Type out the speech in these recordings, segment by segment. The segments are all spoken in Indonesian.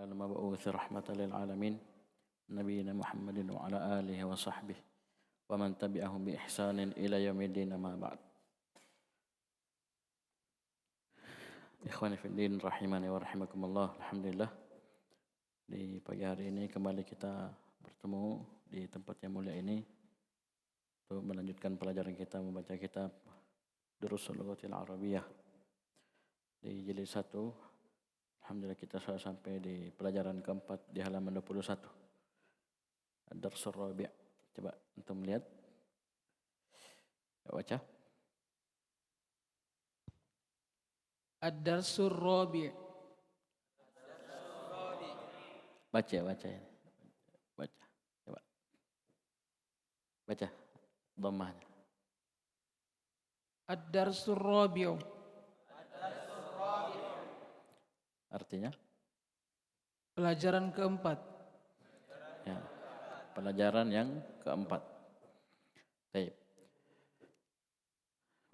على المبعوث رحمة للعالمين نبينا محمد وعلى آله وصحبه ومن تبعهم بإحسان إلى يوم الدين ما بعد. Ikhwani fiddin rahimani wa rahimakumullah. Alhamdulillah di pagi hari ini kembali kita bertemu di tempat yang mulia ini untuk melanjutkan pelajaran kita membaca kitab Durusul Lughatil Arabiyyah di jilid 1. Alhamdulillah kita sudah sampai di pelajaran keempat di halaman 21. Ad-Darsul Rabi'. Coba untuk melihat. Baca. Ad-Darsul Rabi'. Baca ya. Baca. Coba. Baca dhammahnya. Ad-Darsul Rabi'. Artinya? Pelajaran keempat. Ya. Pelajaran yang keempat. Baik.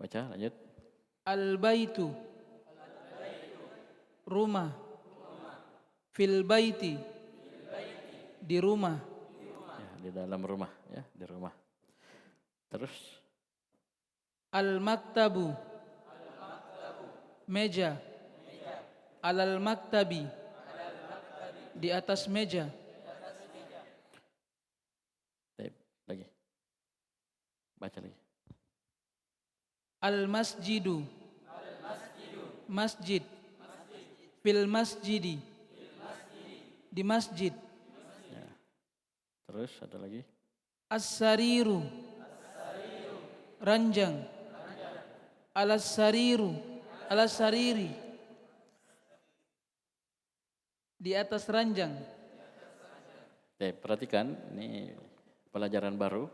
Baca lanjut. Al-baitu. Rumah. Fil baiti. Di rumah. Ya, di dalam rumah ya, di rumah. Terus Al-maktabu. Meja. Alal maktabi. Di atas meja. baik, lagi. Baca lagi. Al-masjidu. Masjid. Fil masjidi. Di masjid. Ya. Terus ada lagi. As-sariru. Ranjang. Alas-sariru. Alas-sariri. Di atas ranjang. Baik, perhatikan ini pelajaran baru.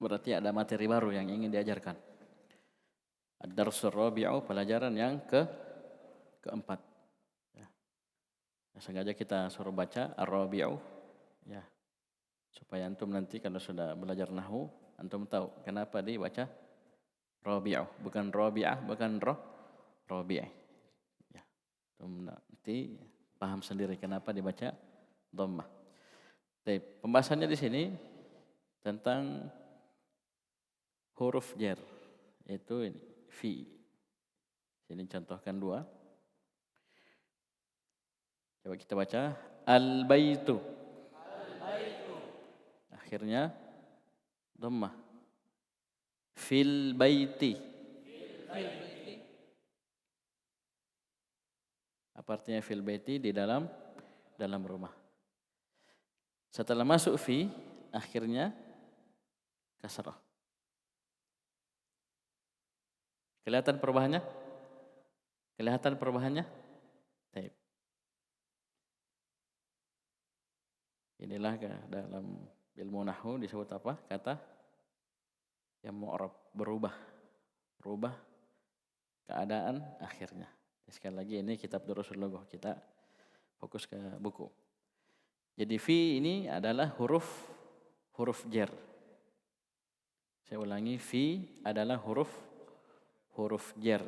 Berarti ada materi baru yang ingin diajarkan. Ad-Darsul Rabi'u, pelajaran yang keempat. Ya. Sengaja kita suruh baca Ar-Rabi'u ya. Supaya antum nanti kalau sudah belajar nahwu, antum tahu kenapa dibaca Rabi'u, bukan Rabi'ah, bukan Rabi'ah. Ya. Antum nanti paham sendiri kenapa dibaca dhammah. Baik, pembahasannya di sini tentang huruf jar, yaitu ini fi. Sini contohkan dua. Coba kita baca al-baitu. Akhirnya dhammah. Fil baiti. Apa artinya fil baiti? Di dalam rumah. Setelah masuk fi, akhirnya kasrah. Kelihatan perubahannya? Baik. Inilah dalam ilmu nahwu disebut apa? Kata yang mu'rab, berubah keadaan akhirnya. Sekali lagi ini kitab Durusul Lughah, kita fokus ke buku. Jadi fi ini adalah huruf jar. Saya ulangi, fi adalah huruf jar.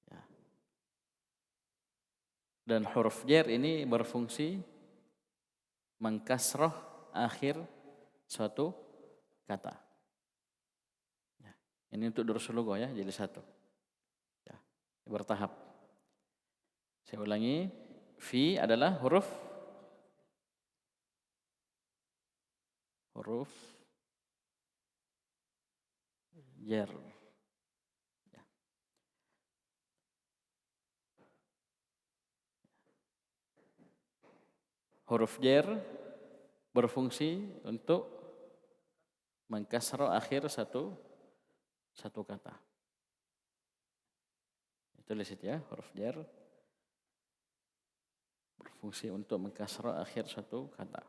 Ya. Dan huruf jar ini berfungsi mengkasrah akhir suatu kata. Ya. Ini untuk Durusul Lughah ya, jadi satu. Ya. Bertahap. Saya ulangi, fi adalah huruf jar. Ya. Huruf jar berfungsi untuk mengkasrah akhir satu kata. Tulis itu ya, huruf jar berfungsi untuk mengkasrah akhir satu kata.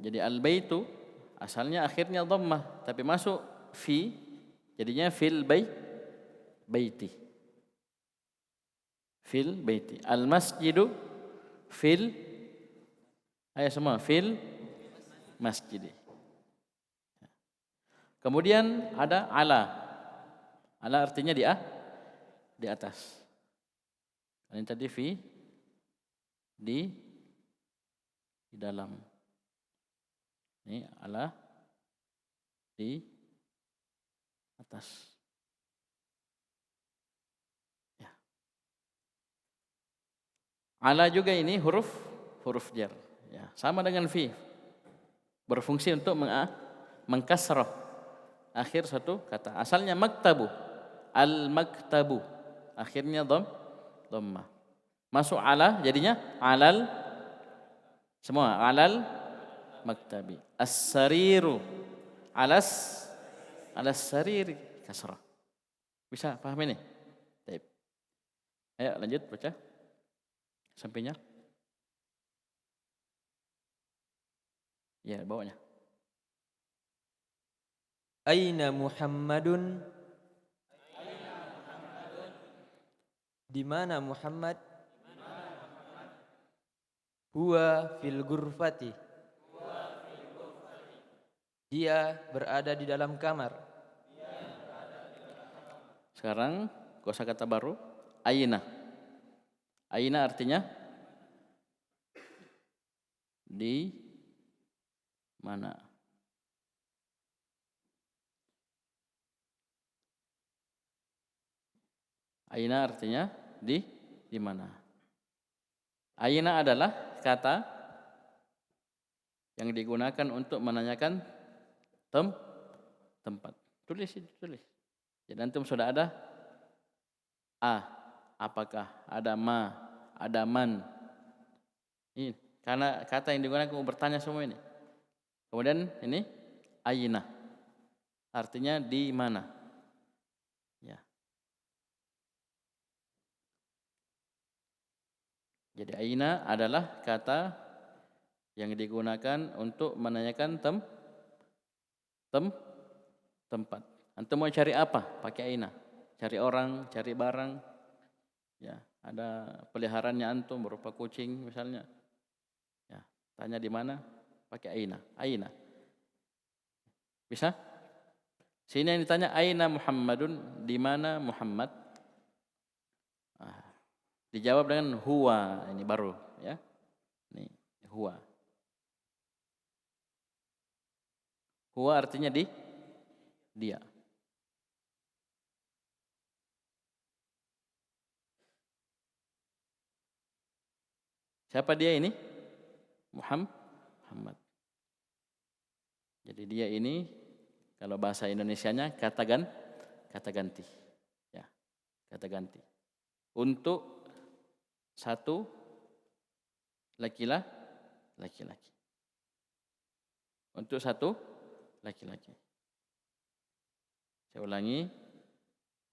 Jadi al-baitu asalnya akhirnya dhammah, tapi masuk fi, jadinya fil baiti. Fil baiti. Al-masjidu fil, ayo semua, fil masjidi. Kemudian ada ala. Ala artinya di atas. Ini tadi fi di dalam. Ini ala di atas. Ya. Ala juga ini huruf jar. Ya, sama dengan fi. Berfungsi untuk mengkasrah akhir satu kata. Asalnya maktabu. Al-maktabu. Akhirnya dhammah. Masuk ala jadinya alal semua alal maktabi. As-sariru alas sariri kasrah. Bisa paham ini? Baik. Ayo lanjut baca. Sampainya. Ya, bawahnya. Aina Muhammadun? Di mana Muhammad? Huwa fil ghurfati. Dia berada di dalam kamar. Sekarang kosakata baru aina. Aina artinya di mana? Aina artinya di mana? Aina adalah kata yang digunakan untuk menanyakan tempat. Tulis. Jadi antum sudah ada apakah, ada ma, ada man. Ini karena kata yang digunakan untuk bertanya semua ini. Kemudian ini aina. Artinya di mana? Ya. Jadi aina adalah kata yang digunakan untuk menanyakan tempat. Antum mau cari apa? Pakai aina. Cari orang, cari barang. Ya, ada peliharaannya antum berupa kucing misalnya. Ya, tanya di mana? Pakai aina. Aina. Bisa? Sini yang ditanya aina Muhammadun, di mana Muhammad? Dijawab dengan huwa, ini baru ya. Ini huwa. Huwa artinya dia. Siapa dia ini? Muhammad. Jadi dia ini kalau bahasa Indonesianya kata ganti. Ya, kata ganti. Untuk satu laki-laki. Untuk satu laki-laki. Saya ulangi.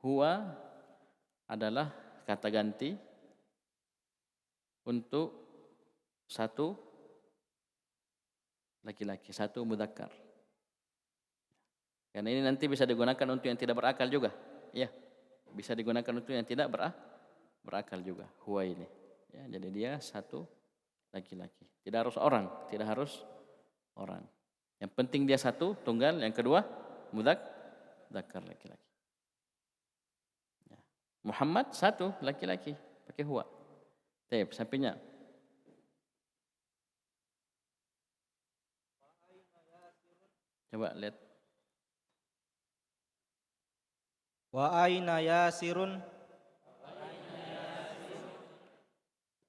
Huwa adalah kata ganti untuk satu laki-laki, satu mudzakkar. Karena ini nanti bisa digunakan untuk yang tidak berakal juga. Ya, bisa digunakan untuk yang tidak berakal juga. Huwa ini. Ya, jadi dia satu laki-laki. Tidak harus orang, tidak harus orang. Yang penting dia satu, tunggal. Yang kedua, mudzakkar laki-laki. Ya. Muhammad satu laki-laki, pakai huwa. Baik, sampainya. Coba lihat. Wa aina Yasirun?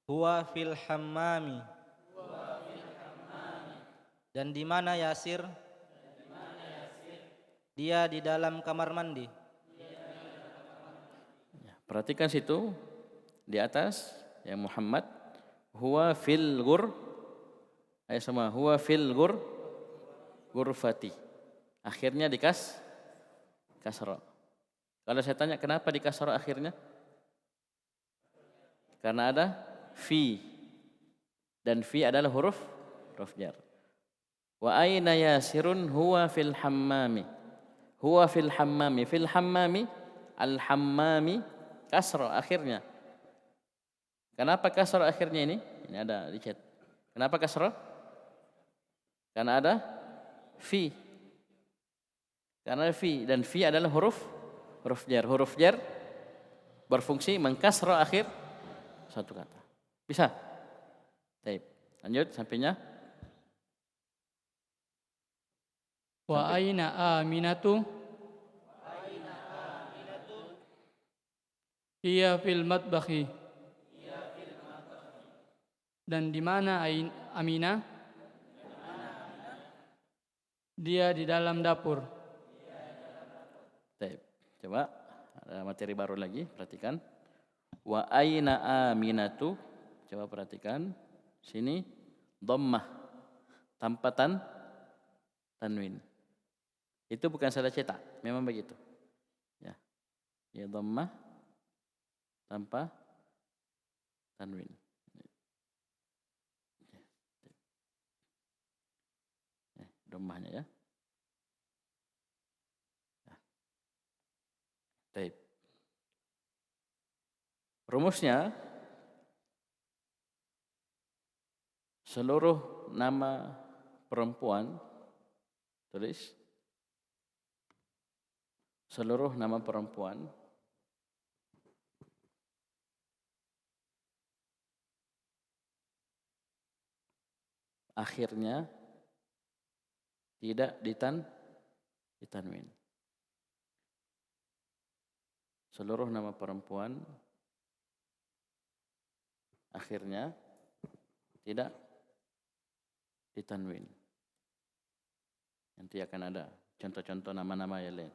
Huwa fil hammami. Dan di mana Yasir? Dia di dalam kamar mandi. Ya, perhatikan situ di atas ya Muhammad huwa fil ayat sama huwa fil ghurfati. Akhirnya kasra. Kalau saya tanya kenapa di kasra akhirnya? Karena ada fi. Dan fi adalah huruf jar. Wa aina Yasirun huwa fil hammami. Huwa fil hammami. Fil hammami al-hammami kasra akhirnya. Kenapa kasra akhirnya ini? Ini ada di chat. Kenapa kasra? Karena ada fi. Karena fi, dan fi adalah huruf jar. Huruf jar berfungsi mengkasrah akhir satu kata. Bisa? Baik. Lanjut sampainya. Wa aina Aminatu? Hiya fil matbakhi. Dan di mana Aminah? Dia di dalam dapur. Baik. Coba ada materi baru lagi, perhatikan. Wa aina Aminatu? Coba perhatikan. Sini dhammah tanpa tanwin. Itu bukan salah cetak, memang begitu. Ya. Ya dhammah tanpa tanwin. Dhammahnya ya. Baik. Rumusnya seluruh nama perempuan, tulis seluruh nama perempuan akhirnya tidak ditanwin. Seluruh nama perempuan akhirnya tidak ditanwin. Nanti akan ada contoh-contoh nama-nama yang lain.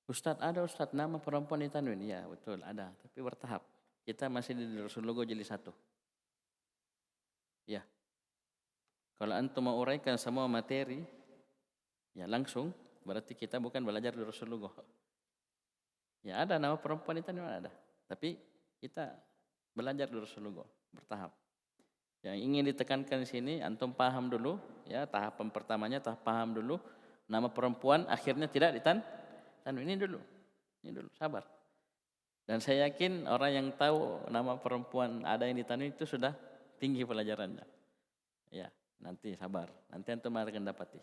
Ustadz, ada Ustadz nama perempuan ditanwin? Ya betul ada, tapi bertahap. Kita masih di Rasulullah jilid 1. Ya. Kalau antum mau uraikan semua materi, ya langsung, berarti kita bukan belajar di Rasulullah. Ya ada nama perempuan itu ada, tapi kita belajar di Rasulullah bertahap. Yang ingin ditekankan di sini, antum paham dulu, ya tahapan pertamanya paham dulu nama perempuan akhirnya tidak ditanwin. Ini dulu, sabar. Dan saya yakin orang yang tahu nama perempuan ada yang ditanwin itu sudah tinggi pelajarannya. Ya, nanti sabar. Nanti antum akan dapati.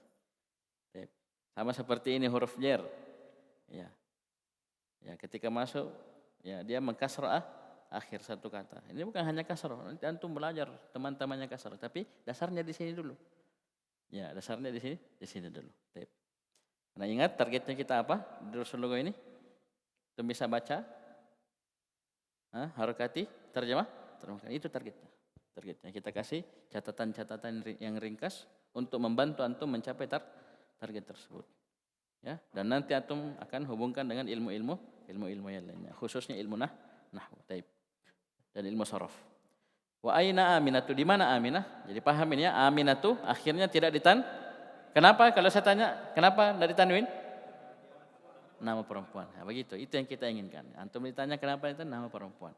Sama seperti ini huruf jar. Ya. Ya, ketika masuk ya dia mengkasrah akhir satu kata. Ini bukan hanya kasrah. Nanti antum belajar teman-temannya kasrah, tapi dasarnya di sini dulu. Ya, dasarnya di sini dulu. Nah, ingat targetnya kita apa? Di Rasulullah ini? Antum bisa baca? Harakati, terjemah? Itu targetnya. Kita kasih catatan-catatan yang ringkas untuk membantu antum mencapai target tersebut. Ya, dan nanti antum akan hubungkan dengan ilmu-ilmu yang lainnya, khususnya ilmu nahwu, dan ilmu sharaf. Wa aina Aminatu? Di mana Aminah? Jadi pahamin ya, Aminatu akhirnya tidak Kenapa? Kalau saya tanya, kenapa tidak ditanwin? Nama perempuan. Nah, begitu. Itu yang kita inginkan. Antum ditanya kenapa itu nama perempuan.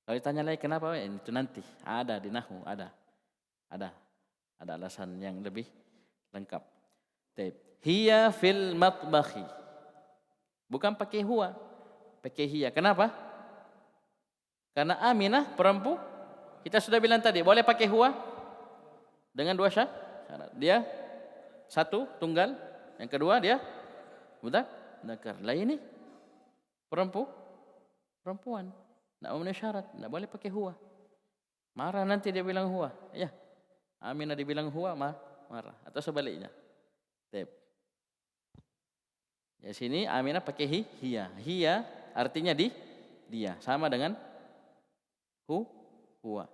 Kalau ditanya lagi kenapa? Itu nanti. Ada di nahwu, ada alasan yang lebih lengkap. Hiya fil matbakhi. Bukan pakai huwa, pakai hiya. Kenapa? Karena Aminah perempuan. Kita sudah bilang tadi, boleh pakai huwa dengan dua syarat. Dia satu tunggal, yang kedua dia mudzakkar. Lah ini perempuan. Tidak memenuhi syarat, tidak boleh pakai huwa. Marah nanti dia bilang huwa. Ya, Aminah dibilang huwa marah atau sebaliknya. Ya sini Aminah pakai hiya. Hiya artinya dia, sama dengan huwa.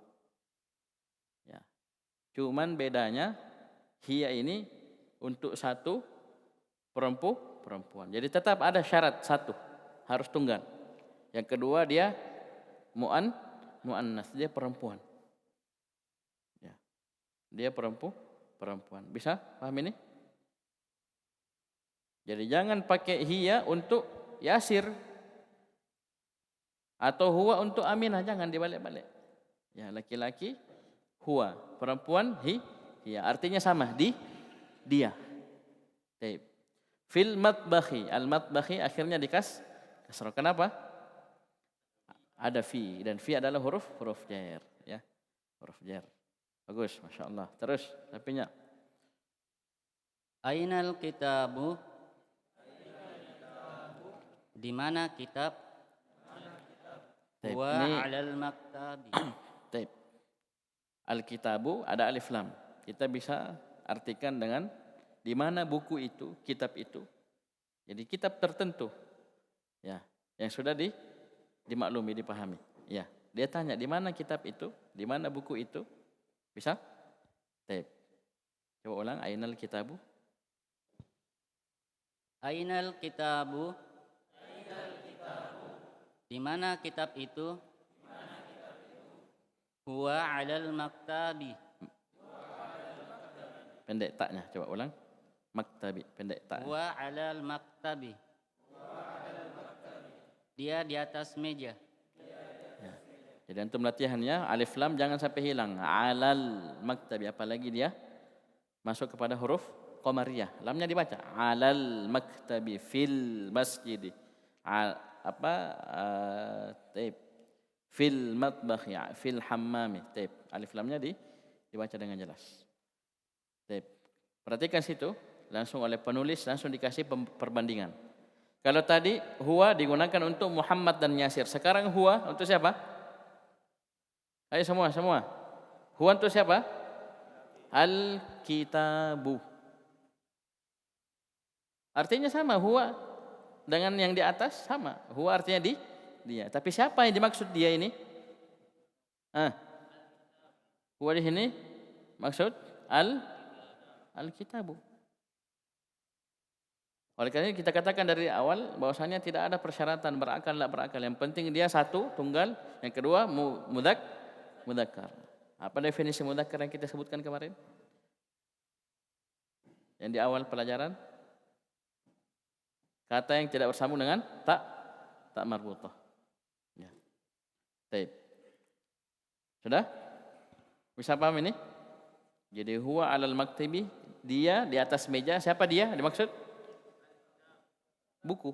Ya. Cuman bedanya hiya ini untuk satu perempuan. Jadi tetap ada syarat satu, harus tunggal. Yang kedua dia muannas, dia perempuan. Ya. Dia perempuan. Bisa paham ini? Jadi jangan pakai hiya untuk Yasir atau huwa untuk Aminah, jangan dibalik-balik. Ya, laki-laki huwa, perempuan hiya, artinya sama, dia. Baik. Fil matbakhi, al-matbakhi akhirnya kasrah. Kenapa? Ada fi, dan fi adalah huruf jar, ya. Huruf jar. Bagus, Masya Allah. Terus, sapinya. Ainal kitabu? Di mana kitab? Taib, Wa ini alal maktabi. taib. Al-kitabu ada alif lam. Kita bisa artikan dengan di mana buku itu, kitab itu. Jadi kitab tertentu. Ya, yang sudah dimaklumi, dipahami. Ya, dia tanya di mana kitab itu, di mana buku itu? Bisa? Taib. Coba ulang, ainal kitabu. Ainal kitabu? Di mana kitab itu? Huwa alal maktabi. Pendek taknya, coba ulang. Maktabi, pendek tak. Huwa alal maktabi. Dia di atas meja. Jadi antum latihannya alif lam jangan sampai hilang. Alal maktabi, apalagi dia masuk kepada huruf qamariyah. Lamnya dibaca alal maktabi fil masjid. Taib. Fil matbakhi, fil hammami. Taib. Alif lamnya dibaca dengan jelas. Taib. Perhatikan situ, langsung oleh penulis langsung dikasih perbandingan. Kalau tadi huwa digunakan untuk Muhammad dan Yasir. Sekarang huwa untuk siapa? Ayo semua. Huwa untuk siapa? Al-kitabu. Artinya sama, huwa dengan yang di atas sama. Huwa artinya dia. Tapi siapa yang dimaksud dia ini? Huwa di sini maksud al-kitabu. Oleh karena kita katakan dari awal bahwasanya tidak ada persyaratan berakal tak berakal. Yang penting dia satu, tunggal. Yang kedua mudakkar. Apa definisi mudakkar yang kita sebutkan kemarin? Yang di awal pelajaran? Kata yang tidak bersambung dengan tak marbutah. Ya. Baik. Sudah? Bisa paham ini? Jadi huwa alal maktabi, dia di atas meja. Siapa dia dimaksud? Buku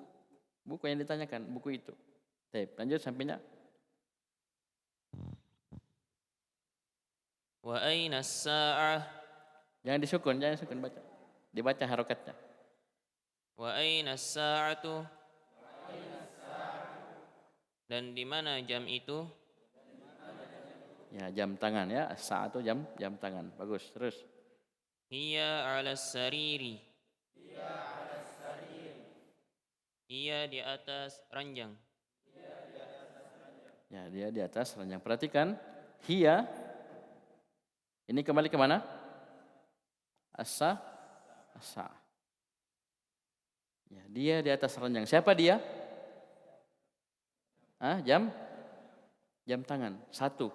yang ditanyakan, buku itu. Baik, lanjut sampainya. Wa aina as-sa'ah? Jangan disukun baca. Dibaca harokatnya. Wa aina as-sa'atu? Dan di mana jam itu? Ya, jam tangan ya. Saat itu jam tangan. Bagus, terus. Hiya 'ala sariri. Ia di atas ranjang. Ya, dia di atas ranjang. Perhatikan, hiya ini kembali ke mana? Asa. Ya, dia di atas ranjang. Siapa dia? Jam tangan. Satu.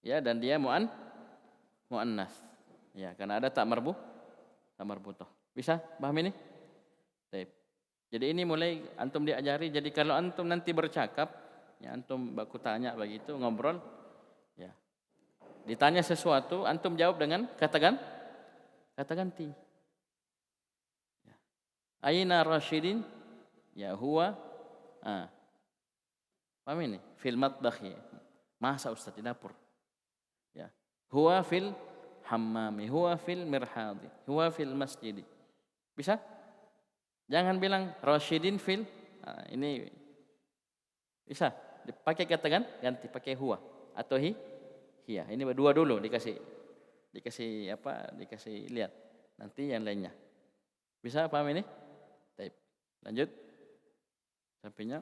Ya, dan dia muannas. Ya, karena ada tak marbutah. Bisa paham ini? Baik. Jadi ini mulai antum diajari. Jadi kalau antum nanti bercakap, ya antum baku tanya begitu, ngobrol, ya. Ditanya sesuatu, antum jawab dengan kata ganti. Ya. Aina Rasyidin? Ya huwa. Paham ini? Fil matbakhi. Masa Ustaz di dapur. Ya. Huwa fil hammami, huwa fil mirhadi, huwa fil masjidi. Bisa? Jangan bilang Rasyidin fil. Ini bisa dipakai kata ganti, pakai huwa atau hiya. Ini dua dulu dikasih lihat. Nanti yang lainnya. Bisa paham ini? Baik. Lanjut. Sampainya.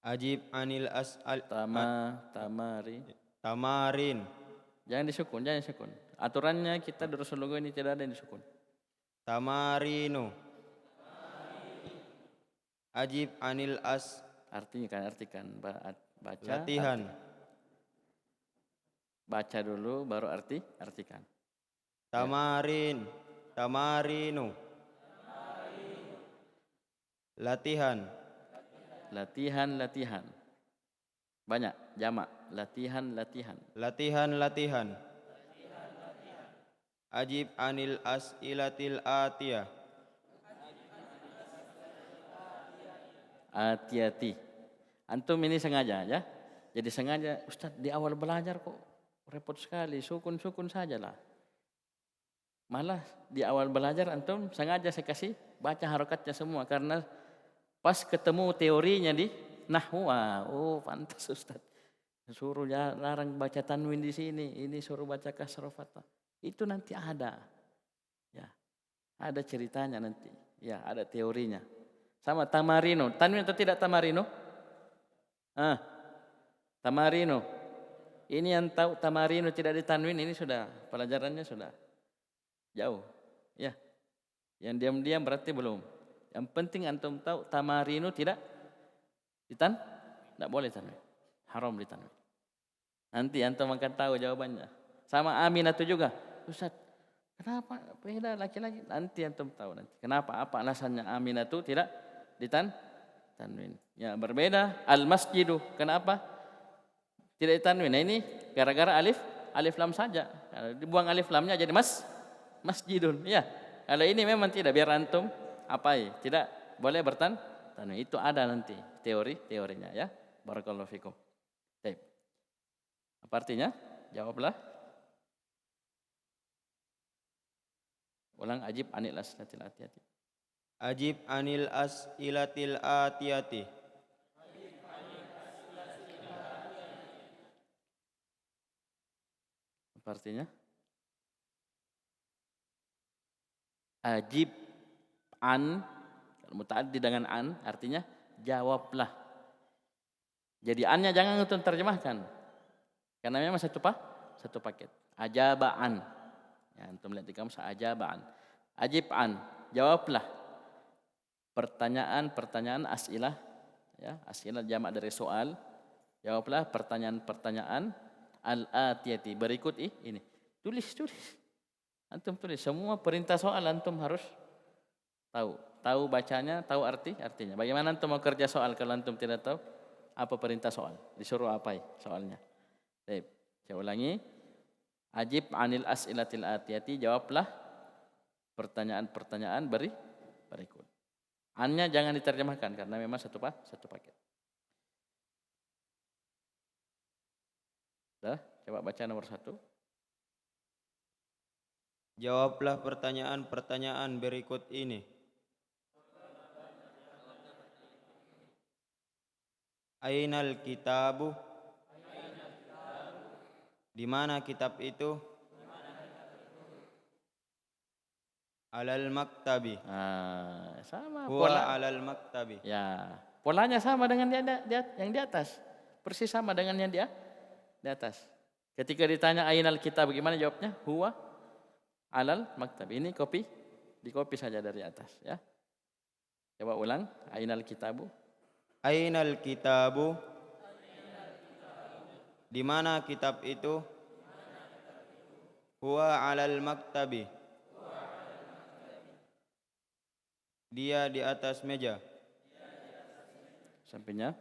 Ajib anil as'al tamarin. Jangan disukun. Aturannya kita Darussul Lughah ini tidak ada yang disukun. Tamarinu. Ajib anil Artikan. Baca. Latihan. Baca dulu baru artikan. Tamarinu. Latihan. Banyak jamak. Latihan. Ajib anil as'ilatil atiyah. Hati-hati. Antum ini sengaja ya. Jadi sengaja, Ustaz di awal belajar kok repot sekali, sukun-sukun sajalah. Malah di awal belajar antum sengaja saya kasih baca harokatnya semua karena pas ketemu teorinya di nahwu, oh pantas Ustaz. Suruh larang baca tanwin di sini, ini suruh baca kasroh fathah. Itu nanti ada. Ya. Ada ceritanya nanti. Ya, ada teorinya. Sama tamarino. Tanwin atau tidak tamarino? Tamarino. Ini yang tahu tamarino tidak ditanwin, ini sudah pelajarannya sudah jauh. Ya. Yang diam-diam berarti belum. Yang penting antum tahu tamarino tidak boleh tanwin. Haram ditanwin. Nanti antum akan tahu jawabannya. Sama Aminatu juga. Ustaz, kenapa beda laki-laki? Nanti antum tahu nanti. Kenapa? Apa alasannya Aminatu tidak ditanwin? Ya, berbeda. Al-masjidu. Kenapa? Tidak ditanwin. Nah, ini gara-gara alif lam saja. Kalau dibuang alif lamnya jadi masjidun. Ya. Kalau ini memang tidak, biar antum apai. Tidak boleh bertanwin. Itu ada nanti teorinya ya. Barakallahu fikum. Baik. Apa artinya? Jawablah. Ulang, ajib anil as'ilatil atiyati. Ajib anil as'ilatil atiyati. Apa artinya? Ajib an, kalau muta'addi dengan an artinya jawablah. Jadi annya jangan untuk terjemahkan. Karena memang satu paket. Ajaba'an. Ya, antum lihat di kamus ajaba'an. Ajib'an, jawablah. Pertanyaan as'ilah, ya, as'ilah jamak dari soal. Jawablah pertanyaan al-atiyati berikut ini. Tulis. Antum tulis semua perintah soal antum harus tahu bacanya, tahu artinya. Bagaimana antum mau kerja soal kalau antum tidak tahu apa perintah soal? Disuruh apa soalnya? Baik, saya ulangi. Ajib anil as'ilatil atiyati, jawablah pertanyaan berikut. Annya jangan diterjemahkan karena memang satu paket. Dah, coba baca nomor 1. Jawablah pertanyaan-pertanyaan berikut ini. Ainal kitabu? Di mana kitab itu? Alal maktabi. Sama Huwa pola. alal maktabi. Ya, polanya sama dengan yang di atas. Persis sama dengan yang di atas. Ketika ditanya ainal kitab, bagaimana jawabnya? Huwa alal maktabi. Ini di-copy saja dari atas, ya. Coba ulang, ainal kitabu. Ainal kitabu? Di mana kitab itu? Huwa alal maktabi. Dia di atas meja. Sampainya.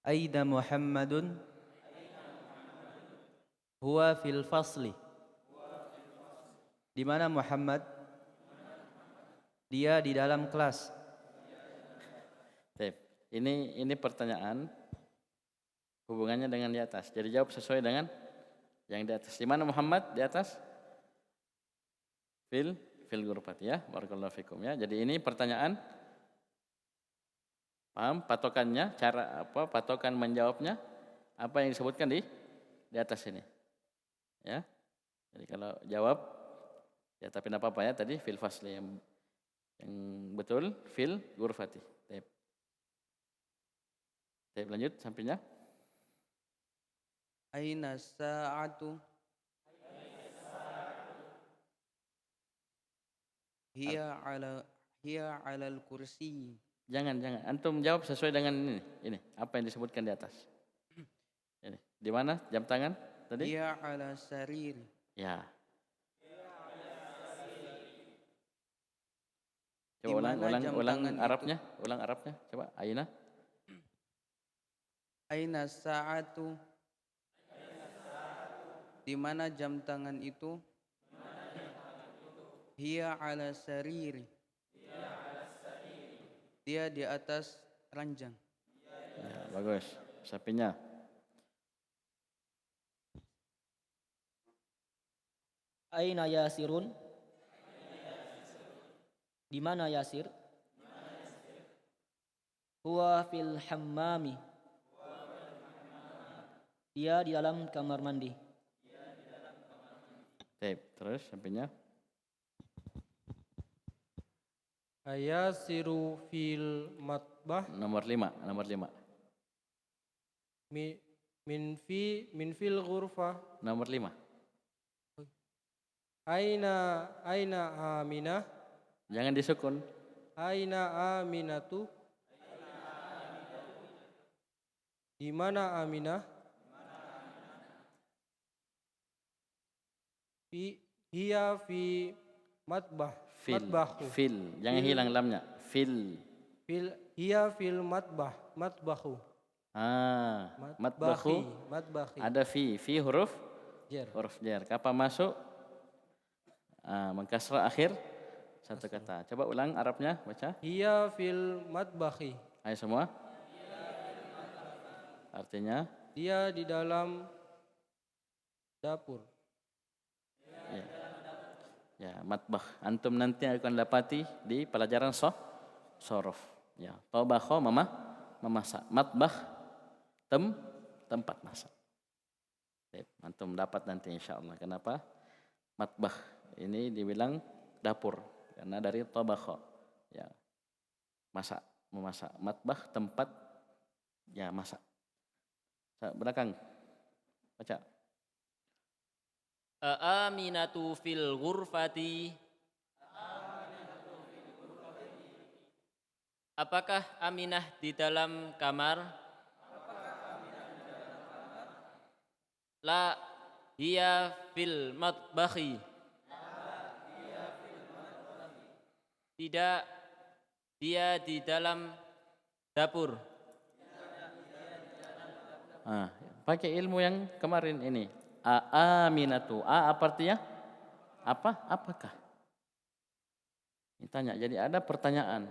Aida Muhammadun? Huwa fil fasli. Di mana Muhammad? Dia di dalam kelas. Ini pertanyaan hubungannya dengan di atas. Jadi jawab sesuai dengan yang di atas. Di mana Muhammad? Di atas? Fil ghurfati, ya. Barakallahu fikum, ya. Jadi ini pertanyaan, paham patokannya, cara apa patokan menjawabnya, apa yang disebutkan di atas ini. Ya. Jadi kalau jawab ya tapi enggak apa-apa ya tadi fil fasli yang betul fil ghurfati. Baik, lanjut sampainya. Aina sa'atu? Hiya alal kursi. Jangan. Antum jawab sesuai dengan ini. Apa yang disebutkan di atas. Ini. Di mana jam tangan tadi? Hiya ala sarir. Ya. Coba ulang Arabnya. Ulang Arabnya. Coba aina. Aina sa'atu? Di mana jam tangan itu? Hiya ala sariri. Dia di atas ranjang. bagus. Sapinya. Aina Yasirun? Di mana Yasir? Huwa fil hammami. Dia di dalam kamar mandi. Terus sapinya. Ayasiru fil matbah Nomor 5. min fil ghurfah. Nomor 5. Aina Aminah? Jangan disukun. Aina Aminatu? Di mana Aminah? Hiya fi matbah. Matbahu. Fil. Jangan hilang lamnya. Fil. Hiya fil matbahu. Matbahu. Matbahi. Ada fi. Fi huruf Jar. jar. Kapan masuk? Mengkasrah akhir satu kata. Coba ulang Arabnya, baca. Hiya fil matbahi. Ayo semua. Artinya? Dia di dalam dapur. Ya, matbah. Antum nanti akan dapati di pelajaran sorof. Ya, tabakha memasak. Matbah tempat masak. Antum dapat nanti insyaallah. Kenapa? Matbah ini dibilang dapur karena dari tabakha. Ya. Memasak. Matbah tempat ya masak. Belakang. Baca. Aminatu fil ghurfati. Apakah Aminah di dalam kamar? La hiya fil matbakhi. Tidak, dia di dalam dapur. Pakai ilmu yang kemarin ini. Aminatu. Apa artinya? Apakah? Ditanya. Jadi ada pertanyaan.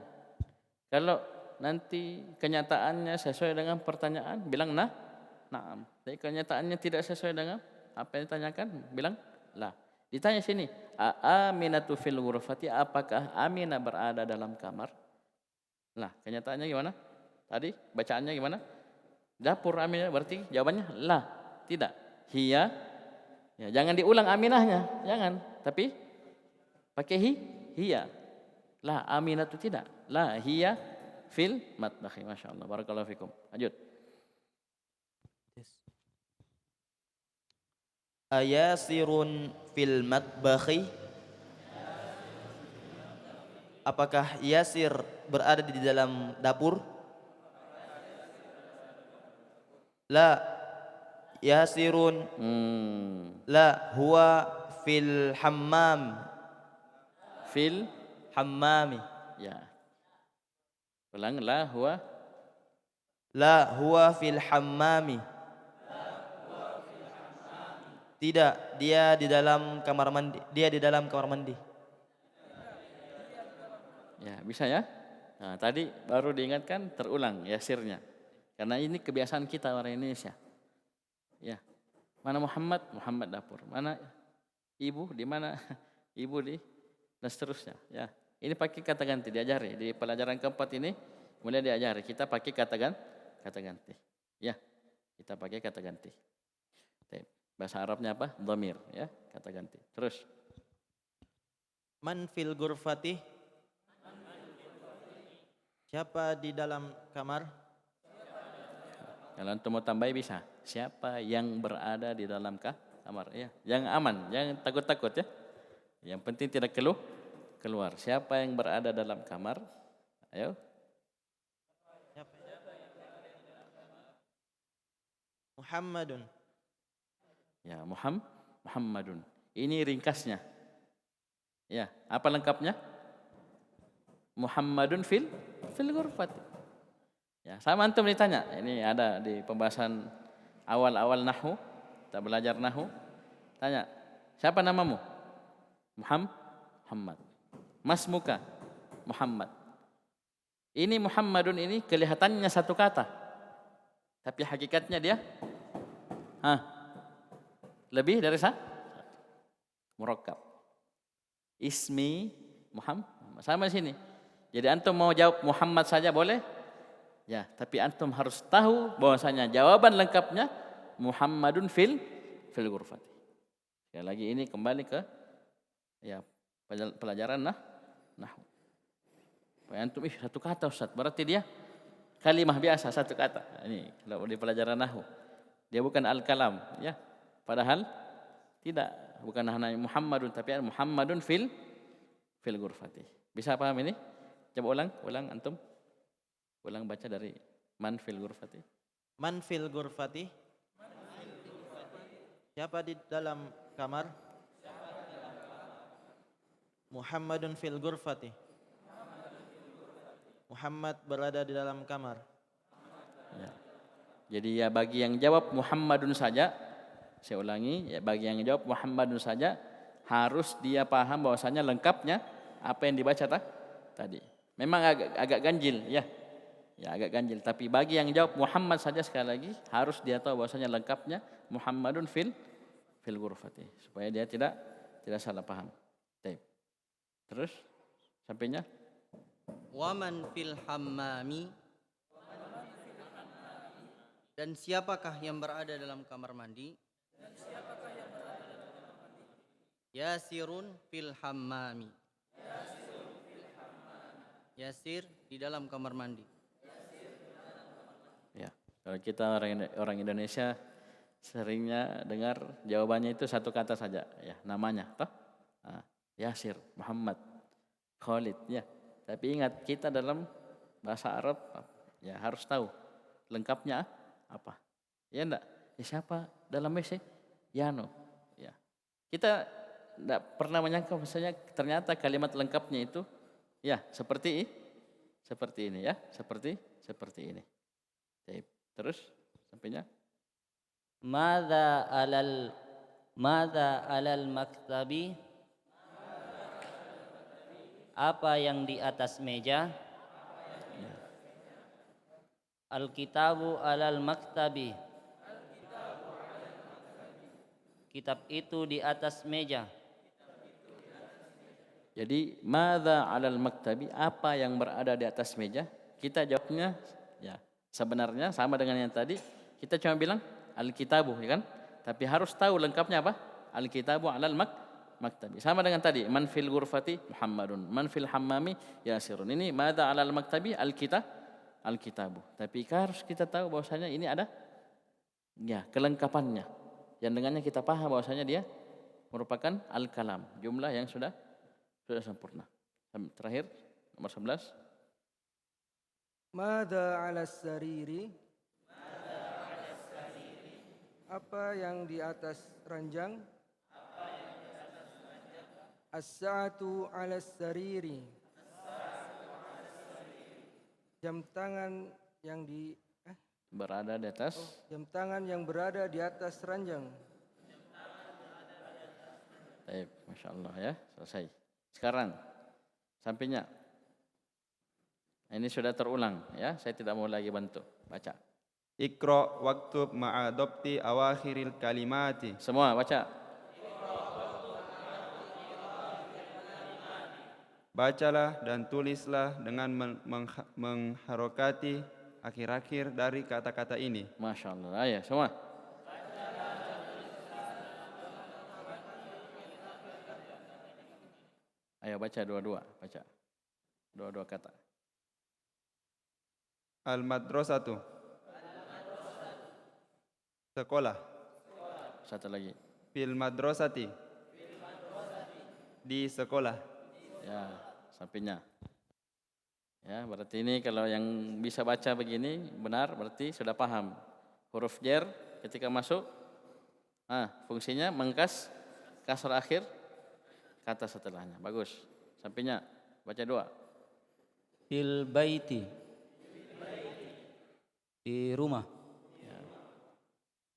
Kalau nanti kenyataannya sesuai dengan pertanyaan, bilang na'am. Tapi kenyataannya tidak sesuai dengan apa yang ditanyakan, bilang la. Ditanya sini, aminatu fil ghurfati, apakah Aminah berada dalam kamar? Lah, kenyataannya gimana? Tadi bacaannya gimana? Dapur Aminah, berarti jawabannya la, tidak. Hiya, ya, jangan diulang Aminahnya, jangan. Tapi pakai hiya. La, Aminatu tidak. La, hiya fil matbakhi. Masya Allah, barakallahu fikum. Lanjut. Ayasirun fil matbakhi? Apakah Yasir berada di dalam dapur? La Yasirun. La huwa fil hammam. Fil hammami. Ya. Ulang, la huwa. La huwa fil hammami. Tidak, dia di dalam kamar mandi. Dia di dalam kamar mandi. Ya, bisa ya? Nah, tadi baru diingatkan, terulang Yasirnya. Karena ini kebiasaan kita orang Indonesia. Ya. Mana Muhammad? Muhammad dapur. Mana ibu? Di mana ibu di? Dan seterusnya. Ya. Ini pakai kata ganti, diajari. Di pelajaran keempat ini mulai diajari. Kita pakai kata ganti. Ya. Kita pakai kata ganti. Bahasa Arabnya apa? Dhamir, ya, kata ganti. Terus. Man fil ghurfati? Siapa di dalam kamar? Kalau antum mau tambah bisa. Siapa yang berada di dalam kamar? Ya, yang aman, jangan takut-takut ya. Yang penting tidak keluar. Siapa yang berada dalam kamar? Ayo. Muhammadun. Ya, Muhammadun. Ini ringkasnya. Ya, apa lengkapnya? Muhammadun fil ghurfati. Ya, sama antum ditanya. Ini ada di pembahasan awal-awal nahwu, kita belajar nahwu. Tanya, siapa namamu? Muhammad. Masmuka? Muhammad. Ini Muhammadun ini kelihatannya satu kata. Tapi hakikatnya dia lebih dari murakkab. Ismi Muhammad sama sini. Jadi antum mau jawab Muhammad saja boleh? Ya, tapi antum harus tahu bahwasanya jawaban lengkapnya Muhammadun fil ghurfati. Sekali lagi ini kembali ke ya pelajaran nahwu. Antum satu kata Ustaz, berarti dia kalimah biasa satu kata. Ini kalau di pelajaran nahwu. Dia bukan al-kalam, ya. Padahal tidak, bukan hanya Muhammadun tapi Muhammadun fil ghurfati. Bisa paham ini? Coba ulang antum. Ulang baca dari man fil ghurfati. Man fil ghurfati. Siapa di dalam kamar? Muhammadun fil ghurfati. Muhammad berada di dalam kamar. Ya. Jadi ya bagi yang jawab Muhammadun saja, saya ulangi, ya bagi yang jawab Muhammadun saja harus dia paham bahwasanya lengkapnya apa yang dibaca tadi. Memang agak ganjil, ya. Ya agak ganjil, tapi bagi yang jawab Muhammad saja sekali lagi harus dia tahu bahwasanya lengkapnya Muhammadun fil ghurfati supaya dia tidak salah paham. Baik. Terus sampainya Waman fil hammami, dan siapakah yang berada dalam kamar mandi? Yasirun fil hammami. Yasir di dalam kamar mandi. ya, kalau kita orang Indonesia seringnya dengar jawabannya itu satu kata saja, ya, namanya toh. Yasir, Muhammad, Khalid, ya. Tapi ingat kita dalam bahasa Arab ya harus tahu lengkapnya apa. Ya enggak? Ya siapa dalam WC? Yano. Ya. Kita enggak pernah menyangka misalnya ternyata kalimat lengkapnya itu ya seperti ini ya, seperti ini. Terus sampainya Madza alal maktabi? Apa yang di atas meja? Alkitabu alal maktabi. Kitab itu di atas meja. jadi madza alal maktabi, apa yang berada di atas meja? Kita jawabnya ya sebenarnya sama dengan yang tadi. Kita cuma bilang alkitabu, ya kan? Tapi harus tahu lengkapnya apa? Alkitabu alal maktabi. Sama dengan tadi, man fil ghurfati Muhammadun, man fil hammami Yasirun. Ini madza alal maktabi alkitabu. Tapi harus kita tahu bahwasanya ini ada ya kelengkapannya. Yang dengannya kita paham bahwasanya dia merupakan al-kalam, jumlah yang sudah sempurna. Terakhir nomor 11. Mada 'alas sariri? Apa yang di atas ranjang? As-sa'atu 'alas sariri. Jam tangan yang Berada di atas. jam tangan yang berada di atas ranjang. Baik, Masya Allah ya, selesai. Sekarang sampainya. Ini sudah terulang ya, saya tidak mau lagi bantu. Baca. Iqra waktub ma'adobti awakhiril kalimati. Semua baca. Bacalah dan tulislah dengan mengharokati akhir-akhir dari kata-kata ini. Masya Allah, ya semua. Ayo baca dua-dua, baca. Dua-dua kata. Al-madrasatu. Sekolah. Satu lagi. Fil madrasati. Di sekolah. Ya, sampainya. Ya, berarti ini kalau yang bisa baca begini benar berarti sudah paham. Huruf jar ketika masuk fungsinya mengkas kasar akhir kata setelahnya. Bagus. Sampainya baca dua. Fil baiti. Di rumah. Ya.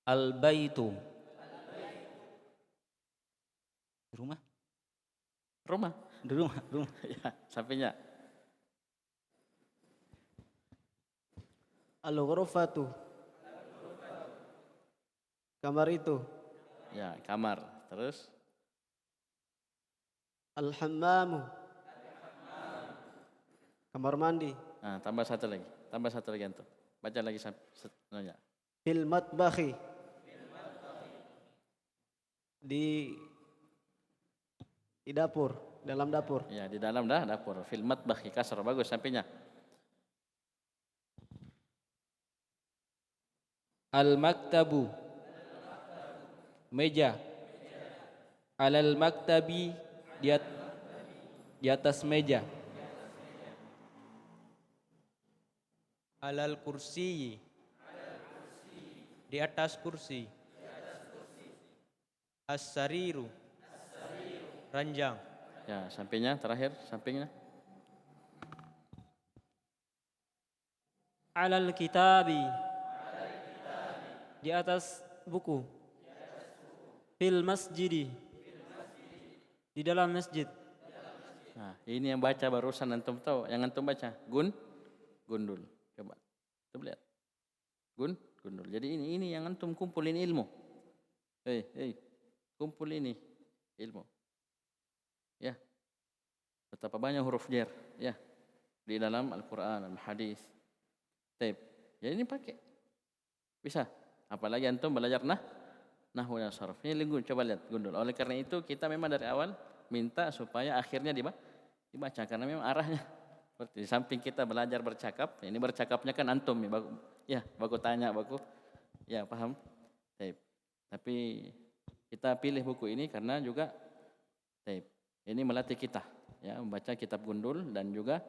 Al baitu. Rumah. Rumah. Di rumah. Ya, sampainya. Al-ghurfatu. Kamar itu. Ya, kamar. Terus Al-hammamu. Kamar mandi. nah, tambah satu lagi. Tambah satu lagi antum. Baca lagi setelahnya. Fil matbakhi. Di dapur, dalam dapur. Ya, di dalam dapur. Fil matbakhi kasar bagus sampingnya. Al-maktabu. Meja. Alal maktabi, di atas meja. Alal kursi, di atas kursi. As-sariru, ranjang. Ya, sampingnya terakhir, sampingnya. Alal kitabi. Di atas buku. Fil masjidi. Di dalam masjid. Nah, ini yang baca barusan antum tahu, yang antum baca gundul. Coba. Coba lihat. Gundul. Jadi ini yang antum kumpulin ilmu. Kumpul ini ilmu. Ya. Betapa banyak huruf jar, ya. Di dalam Al-Qur'an, Al-Hadis. Taib. Ya ini pakai. Bisa. Apalagi antum belajar nahwu dan sarf. Ini coba lihat gundul. Oleh karena itu kita memang dari awal minta supaya akhirnya dibaca karena memang arahnya seperti di samping kita belajar bercakap, ini bercakapnya kan antum ya, baku tanya, ya paham. Tapi kita pilih buku ini karena juga ini melatih kita ya membaca kitab gundul dan juga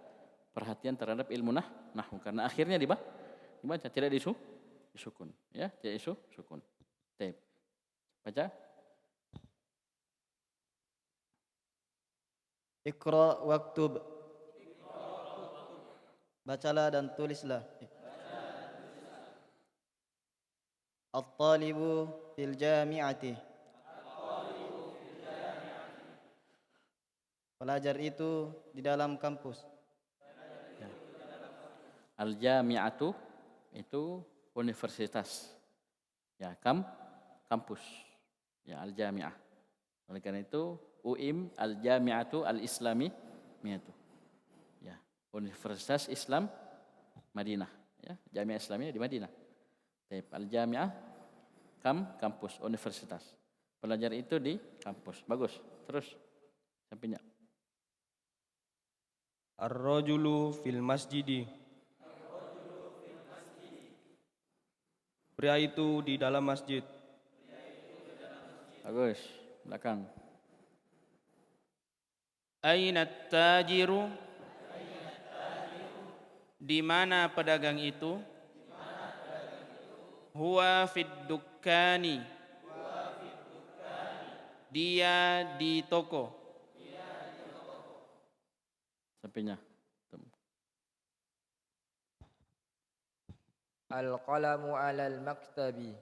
perhatian terhadap ilmu nahwu karena akhirnya dibaca tidak disukun ya, tidak disukun. Baca. Iqra waktub. Bacalah dan tulislah. At-talibu fil jami'ati. Pelajar itu di dalam kampus. Al-jami'atu itu universitas. Ya, kampus. Ya, al-jami'ah. Oleh karena itu UIM al-jami'atu al-islamiyatu. Ya, Universitas Islam Madinah, ya, Jami'ah Islamiyah di Madinah. Al-jami'ah kampus, universitas. Pelajar itu di kampus. Bagus. Terus sampingnya. Ar-rajulu fil masjidi. Pria itu di dalam masjid. Bagus. Belakang. Aina tajiru? Di mana pedagang itu? Huwa fid dukkani. Dia di toko. Sampingnya. Al-qalamu 'alal maktabi.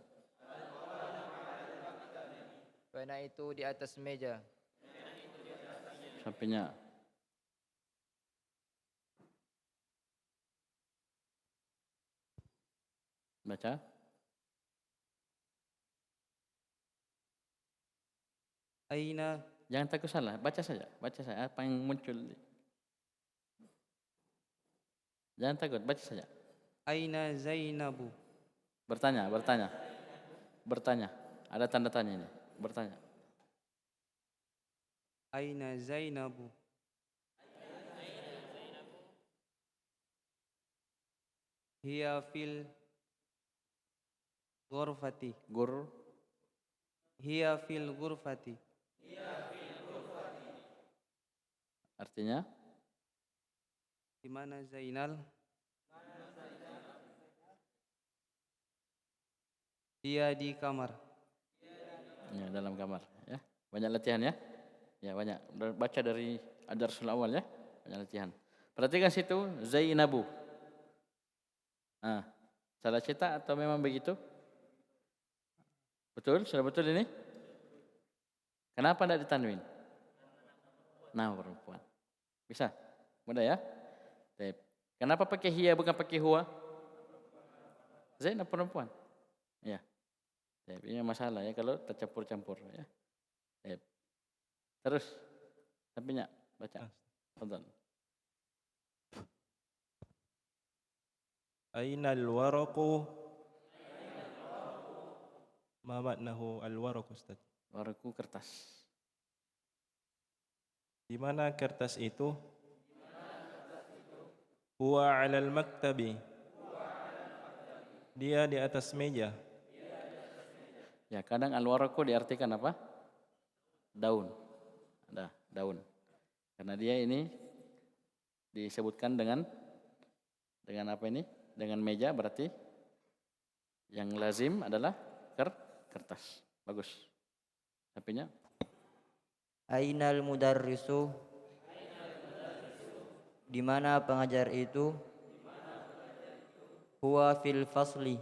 Pena itu di atas meja. Sampingnya. Baca. Aina? Jangan takut salah, baca saja apa yang muncul. Jangan takut, baca saja. Aina Zainabu? Bertanya. Ada tanda tanya ini. Bertanya. Aina Zainabu? Hiya fil ghurfati. Hiya fil ghurfati. Artinya? Di mana Zainal? Dia di kamar. Ya, dalam kamar. Ya, banyak latihan ya. Ya banyak. Baca dari Ad-Darsul Awal ya. Banyak latihan. Perhatikan situ Zainabu. Salah cetak atau memang begitu? Betul? Sudah betul ini? Kenapa tidak ditanwin? Nah, perempuan. Bisa? Mudah ya? Kenapa pakai hiya bukan pakai huwa? Zainab perempuan. Ya. Ini masalah ya kalau tercampur-campur ya. Terus sampingnya baca. Fadhal. Ainal waraqu? Ma maknahu al-waraq, Ustaz? Waraku kertas. Di mana kertas itu? Huwa 'alal maktabi. Dia di atas meja. Ya, kadang al-waraku diartikan apa? Daun. Ada daun. Karena dia ini disebutkan dengan apa ini? Dengan meja, berarti yang lazim adalah kertas. Bagus. Sampingnya. Ainal mudarrisu? Di mana pengajar itu? Huwa fil fasli.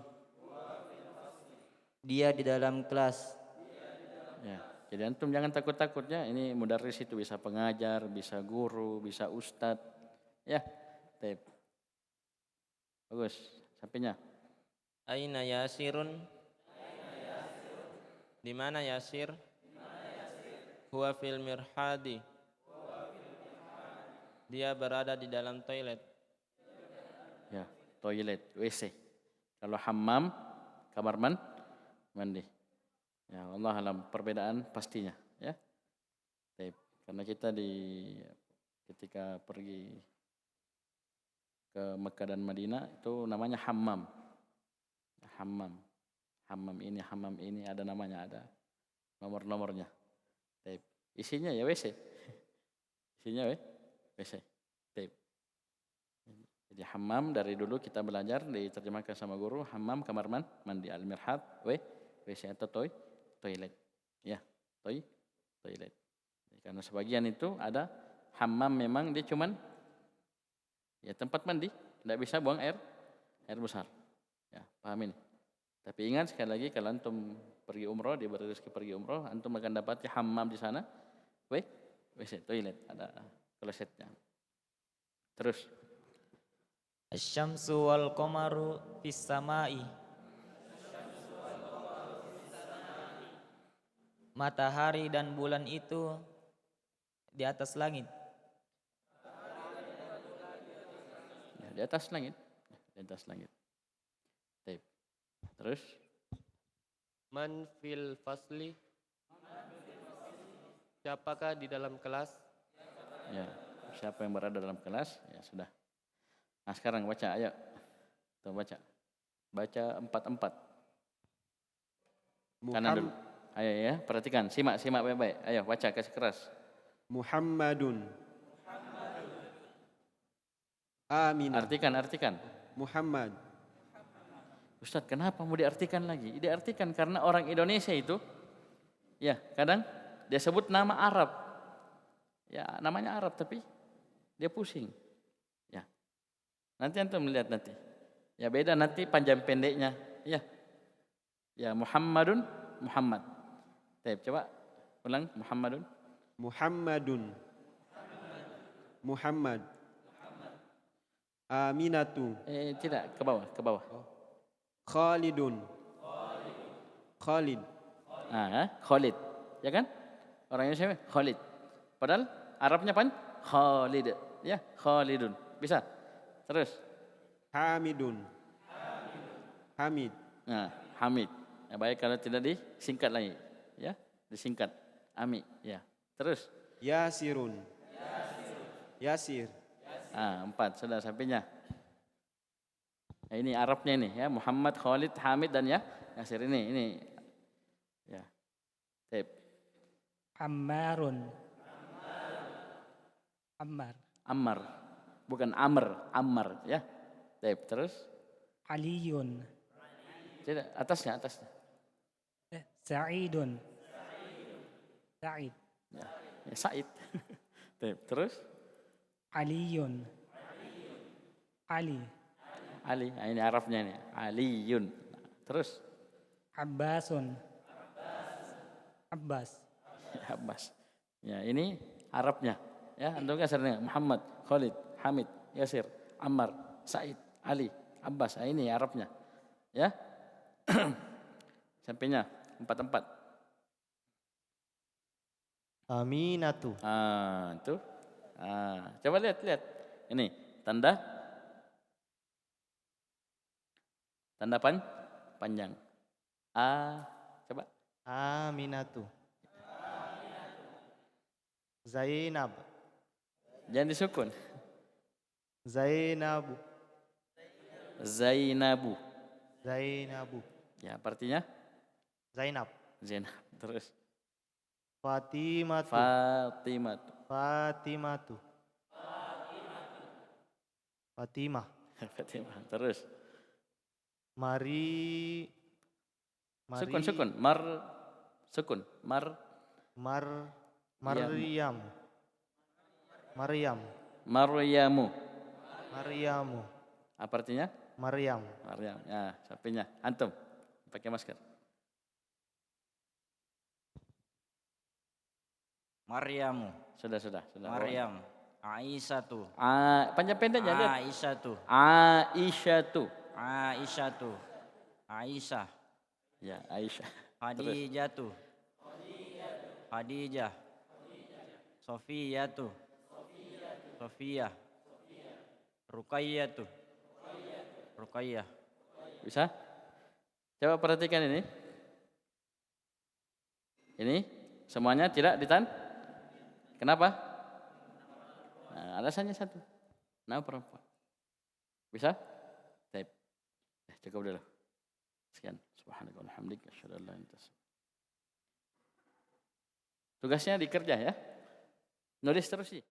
Dia di dalam kelas. Ya, jadi antum jangan takut-takutnya. Ini mudarris itu bisa pengajar, bisa guru, bisa ustadz. Ya, taib. Bagus. Sampingnya. Aina Yasirun? Di mana Yasir? Huwa fil mirhadi. Dia berada di dalam toilet. Ya, toilet, WC. Kalau hammam, kamar mandi. Ya, Allah alam perbedaan pastinya, ya. Taib. Karena kita ketika pergi ke Mekah dan Madinah itu namanya hammam. Hammam ini ada namanya, ada nomor-nomornya. Taib. Isinya ya WC. Isinya WC. Taib. Jadi hammam dari dulu kita belajar diterjemahkan sama guru, hammam kamar mandi, al-mirhad WC atau toilet. Ya, toilet. Karena sebagian itu ada hammam memang dia cuman ya tempat mandi, tidak bisa buang air besar. Ya, paham ini. Tapi ingat sekali lagi kalau antum pergi umroh, diberi rezeki pergi umroh, antum akan dapat hammam di sana. WC, toilet, ada klosetnya. Terus. Asy-syamsu wal qamaru fis samai. Matahari dan bulan itu di atas langit. Ya, di atas langit. Di atas langit. Taib. Terus. Man fil fasli? Siapakah di dalam kelas? Ya, siapa yang berada dalam kelas? Ya sudah. Nah sekarang baca, ayo. Tuh baca. Baca 4-4. Kanan dulu. Ayo ya, perhatikan. Simak baik-baik. Ayo baca, kasih keras. Muhammadun. Aminah. Artikan. Muhammad. Ustadz, kenapa mau diartikan lagi? Diartikan karena orang Indonesia itu, ya kadang dia sebut nama Arab. Ya namanya Arab tapi dia pusing. Ya. Nanti antum melihat nanti. Ya beda nanti panjang pendeknya. Ya. Ya Muhammadun, Muhammad. Baik, coba ulang Muhammadun. Muhammad. Aminatu. Tidak, ke bawah. Khalidun. Khalid. Khalid. Ya kan? Orangnya siapa? Khalid. Padahal Arabnya apa? Khalid. Ya, Khalidun. Bisa? Terus. Hamidun. Hamid. Nah, Hamid. Ya, baik kalau tidak disingkat lagi. Ya, disingkat. Ami. Ya. Terus. Yasirun. Yasir. 4 sudah sampainya. Nah, ini Arabnya ini ya, Muhammad, Khalid, Hamid dan ya Yasir ini. Ya. Taib. Ammarun. Ammar. Bukan Ammar ya. Taib. Terus. Aliyun. Tidak, atasnya. Sa'idun. Sa'id. Ya, Sa'id. Taib. Terus. Aliyun. Ali. Nah, ini Arabnya ini. Aliyun. Terus. Abbasun. Abbas. Ya, ini Arabnya. Ya, antum kan sering Muhammad, Khalid, Hamid, Yasir, Ammar, Sa'id, Ali, Abbas. Nah, ini Arabnya. Ya. Sampainya, 4. Aminatu. Itu. Coba lihat. Ini tanda panjang. Coba. Aminatu. Zainab. Jangan disukun. Zainabu. Zainabu. Zainabu. Ya, artinya Zainab. Zainab. Terus Fatimatu. Fatimatu. Fatimatu. Fatimah. Fatimah. Terus Mari. sukun. Sukun. Maryam. Maryamu. Maryamu. Apa artinya? Maryam. Ya, sampainya. Antum pakai masker. Maryamu. Sudah. Maryam. Aisyatu. Panjang pendeknya lihat. Aisyatu. Aisyatu. Aisyah. Ya, Aisyah. Hadijatu. Hadijah. Sofiyatu. Sofiyah. Ruqayyatu. Ruqayyah. Bisa? Coba perhatikan ini. Ini semuanya tidak Kenapa? Alasannya satu. Nama perempuan. Bisa? Baik. Cukup dulu. Sekian. Subhanaka wa bihamdika asyhadu an la ilaha illa anta. Tugasnya dikerja ya. Nulis terus sih.